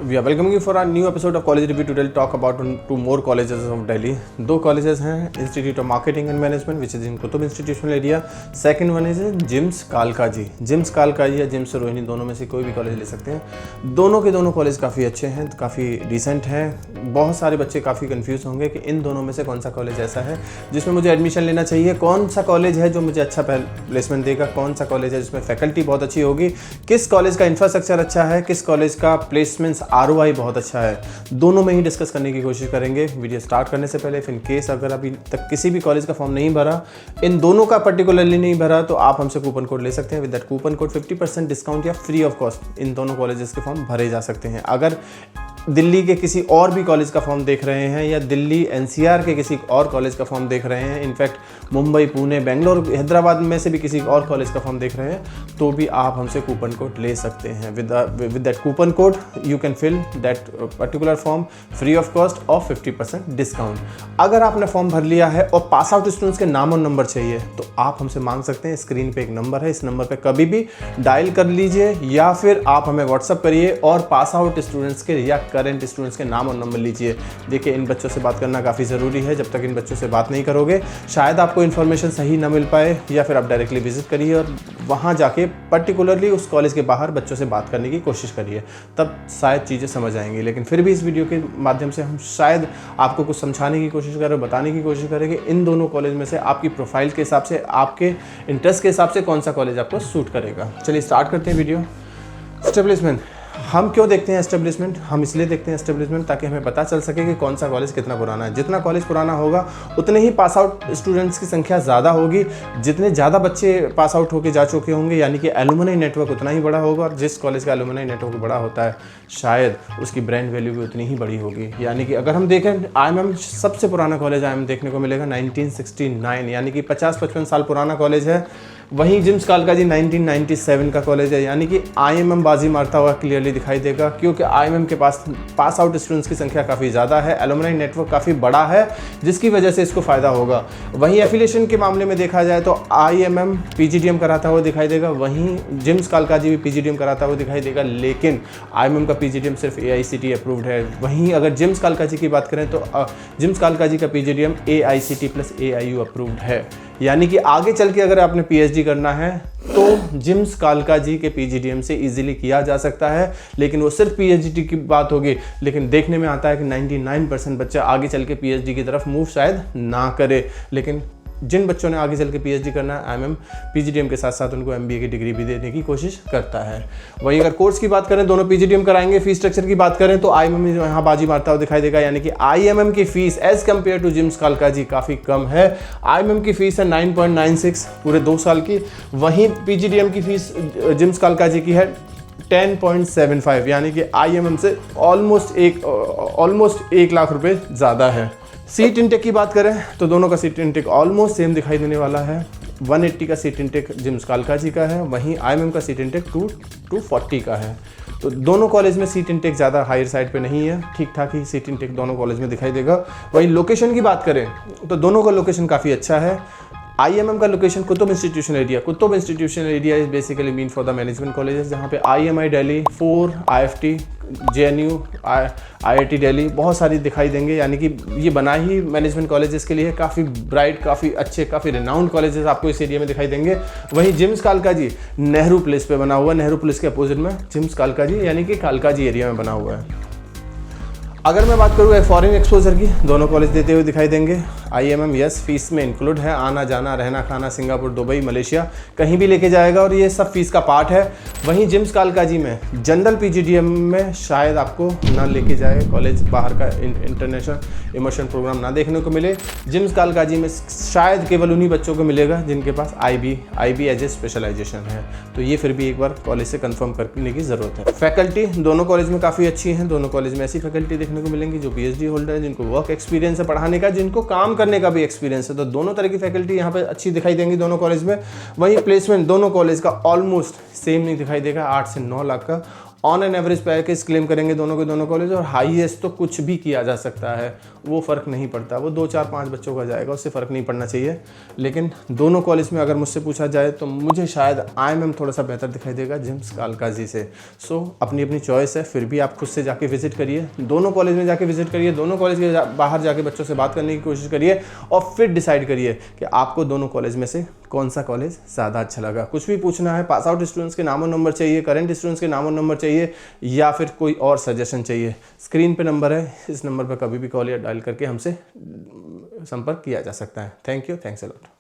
We are welcoming you for our new episode of College Review. Today we'll talk about two more colleges of Delhi. दो colleges हैं, Institute of Marketing and Management which is in Kutub Institutional Area. Second one is JIMS Kalkaji. JIMS Kalkaji या JIMS Rohini, दोनों में से कोई भी college ले सकते हैं। दोनों के दोनों कॉलेज काफ़ी अच्छे हैं, काफ़ी डिसेंट हैं। बहुत सारे बच्चे काफ़ी कंफ्यूज होंगे कि इन दोनों में से कौन सा कॉलेज ऐसा है जिसमें मुझे एडमिशन लेना चाहिए, कौन सा कॉलेज है जो मुझे अच्छा प्लेसमेंट देगा, कौन सा कॉलेज है जिसमें फैकल्टी बहुत अच्छी होगी, किस कॉलेज का इंफ्रास्ट्रक्चर अच्छा है, किस कॉलेज का प्लेसमेंट्स ROI बहुत अच्छा है। दोनों में ही डिस्कस करने की कोशिश करेंगे। वीडियो स्टार्ट करने से पहले इन केस अगर अभी तक किसी भी कॉलेज का फॉर्म नहीं भरा, इन दोनों का पर्टिकुलरली नहीं भरा, तो आप हमसे कूपन कोड ले सकते हैं। With that coupon code 50% discount या फ्री ऑफ कॉस्ट इन दोनों कॉलेजेस के फॉर्म भरे जा सकते हैं। अगर दिल्ली के किसी और भी कॉलेज का फॉर्म देख रहे हैं या दिल्ली NCR के किसी और कॉलेज का फॉर्म देख रहे हैं, इनफैक्ट मुंबई, पुणे, बेंगलोर, हैदराबाद में से भी किसी और कॉलेज का फॉर्म देख रहे हैं, तो भी आप हमसे कूपन कोड ले सकते हैं। With that coupon code you can fill that particular form free of cost और 50% डिस्काउंट। अगर आपने फॉर्म भर लिया है और पास आउट स्टूडेंट्स के नाम और नंबर चाहिए तो आप हमसे मांग सकते हैं। स्क्रीन पे एक नंबर है, इस नंबर पे कभी भी डायल कर लीजिए या फिर आप हमें व्हाट्सअप करिए और पास आउट स्टूडेंट्स के या करेंट स्टूडेंट्स के नाम और नंबर लीजिए। देखिए, इन बच्चों से बात करना काफ़ी ज़रूरी है। जब तक इन बच्चों से बात नहीं करोगे शायद आपको इन्फॉर्मेशन सही ना मिल पाए, या फिर आप डायरेक्टली विजिट करिए और वहाँ जाके पर्टिकुलरली उस कॉलेज के बाहर बच्चों से बात करने की कोशिश करिए, तब शायद चीज़ें समझ आएंगी। लेकिन फिर भी इस वीडियो के माध्यम से हम शायद आपको कुछ समझाने की कोशिश करें, बताने की कोशिश करें कि इन दोनों कॉलेज में से आपकी प्रोफाइल के हिसाब से, आपके इंटरेस्ट के हिसाब से कौन सा कॉलेज आपको सूट करेगा। चलिए स्टार्ट करते हैं वीडियो। एस्टेब्लिशमेंट, हम क्यों देखते हैं एस्टेब्लिशमेंट? हम इसलिए देखते हैं एस्टेब्लिशमेंट ताकि हमें पता चल सके कि कौन सा कॉलेज कितना पुराना है। जितना कॉलेज पुराना होगा उतने ही पास आउट स्टूडेंट्स की संख्या ज़्यादा होगी, जितने ज़्यादा बच्चे पास आउट होकर जा चुके होंगे, यानी कि एलुमनी नेटवर्क उतना ही बड़ा होगा। और जिस कॉलेज का एलुमनी नेटवर्क बड़ा होता है शायद उसकी ब्रांड वैल्यू भी उतनी ही बड़ी होगी। यानी कि अगर हम देखें IIM सबसे पुराना कॉलेज IIM देखने को मिलेगा 1969, यानी कि 50-55 साल पुराना कॉलेज है। वहीं जिम्स कालकाजी 1997 का कॉलेज है, यानी कि IIM बाजी मारता हुआ क्लियरली दिखाई देगा, क्योंकि IIM के पास पास आउट स्टूडेंट्स की संख्या काफ़ी ज़्यादा है, एलुमनी नेटवर्क काफ़ी बड़ा है, जिसकी वजह से इसको फ़ायदा होगा। वहीं एफिलिएशन के मामले में देखा जाए तो IIM PGDM कराता हुआ दिखाई देगा, वहीं जिम्स कालकाजी भी PGDM कराता हुआ दिखाई देगा, लेकिन IIM का PGDM सिर्फ AICTE अप्रूव्ड है। वहीं अगर जिम्स कालकाजी की बात करें तो जिम्स कालकाजी का PGDM AICTE plus AIU approved है। यानी कि आगे चल के अगर आपने PhD करना है तो जिम्स कालकाजी के PGDM से इजीली किया जा सकता है, लेकिन वो सिर्फ PhD की बात होगी। लेकिन देखने में आता है कि 99% बच्चा आगे चल के PhD की तरफ मूव शायद ना करे, लेकिन जिन बच्चों ने आगे चल के PhD करना है IIM PGDM के साथ साथ उनको MBA की डिग्री भी देने की कोशिश करता है। वहीं अगर कोर्स की बात करें, दोनों PGDM कराएंगे। फीस स्ट्रक्चर की बात करें तो IIM यहाँ बाजी मारता हुआ दिखाई देगा, यानी कि IIM की fees as compared to JIMS Kalkaji काफ़ी कम है। IIM की फीस है 9.96 पूरे 2 साल की, वहीं PGDM की फीस जिम्स कालकाजी की है 10.75, यानी कि IIM से ऑलमोस्ट 1 लाख रुपये ज़्यादा है। सीट इंटेक की बात करें तो दोनों का सीट इंटेक ऑलमोस्ट सेम दिखाई देने वाला है। 180 का सीट इंटेक जिम्स कालकाजी का है, वहीं IIM का सीट इंटेक 240 का है। तो दोनों कॉलेज में सीट इंटेक ज़्यादा हायर साइड पे नहीं है, ठीक ठाक ही सीट इंटेक दोनों कॉलेज में दिखाई देगा। वहीं लोकेशन की बात करें तो दोनों का लोकेशन काफ़ी अच्छा है। IIM का location Qutub institutional area, Qutub institutional area is basically mean for the management colleges, जहाँ पे IMI Delhi, 4 IFT, JNU, IIT Delhi बहुत सारी दिखाई देंगे। यानी कि ये बना ही मैनेजमेंट कॉलेजेस के लिए, काफ़ी ब्राइट, काफ़ी अच्छे, काफ़ी रिनाउंड कॉलेजेस आपको इस एरिया में दिखाई देंगे। वहीं जिम्स कालकाजी नेहरू प्लेस पे बना हुआ है, नेहरू प्लेस के अपोजिट में जिम्स कालकाजी यानी कि कालकाजी एरिया में बना हुआ है। अगर मैं बात करूँ फॉरेन एक्सपोजर की, दोनों कॉलेज देते हुए दिखाई देंगे। IIM यस फीस में इंक्लूड है, आना जाना, रहना खाना, सिंगापुर, दुबई, मलेशिया कहीं भी लेके जाएगा और ये सब फीस का पार्ट है। वहीं जिम्स कालकाजी में जनरल PGDM में शायद आपको ना लेके जाए कॉलेज, बाहर का इंटरनेशनल इमर्शन प्रोग्राम ना देखने को मिले। जिम्स कालकाजी में शायद केवल उन्हीं बच्चों को मिलेगा जिनके पास IB एज ए स्पेशलाइजेशन है, तो ये फिर भी एक बार कॉलेज से कंफर्म करने की ज़रूरत है। फैकल्टी दोनों कॉलेज में काफ़ी अच्छी हैं, दोनों कॉलेज में ऐसी फैकल्टी देखने को मिलेंगी जो PhD होल्डर है, जिनको वर्क एक्सपीरियंस है पढ़ाने का, जिनको काम करने का भी एक्सपीरियंस है। तो दोनों तरह की फैकल्टी यहाँ पे अच्छी दिखाई देंगी दोनों कॉलेज में। वहीं प्लेसमेंट दोनों कॉलेज का ऑलमोस्ट सेम नहीं दिखाई देगा, 8 से 9 लाख का on an average package claim करेंगे दोनों के दोनों कॉलेज, और हाईएस्ट तो कुछ भी किया जा सकता है। वो फ़र्क नहीं पड़ता, वो 2 4 5 बच्चों का जाएगा, उससे फ़र्क नहीं पड़ना चाहिए। लेकिन दोनों कॉलेज में अगर मुझसे पूछा जाए तो मुझे शायद IMM थोड़ा सा बेहतर दिखाई देगा जिम्स कालकाजी से। सो अपनी अपनी चॉइस है, फिर भी आप खुद से जाके विजिट करिए, दोनों कॉलेज में जाके विजिट करिए, दोनों कॉलेज के बाहर जाके बच्चों से बात करने की कोशिश करिए और फिर डिसाइड करिए कि आपको दोनों कॉलेज में से कौन सा कॉलेज ज़्यादा अच्छा लगा। कुछ भी पूछना है, पास आउट स्टूडेंट्स के नाम और नंबर चाहिए, करंट स्टूडेंट्स के नाम और नंबर चाहिए, या फिर कोई और सजेशन चाहिए, स्क्रीन पे नंबर है, इस नंबर पर कभी भी कॉल या डायल करके हमसे संपर्क किया जा सकता है। Thank you, thanks a lot.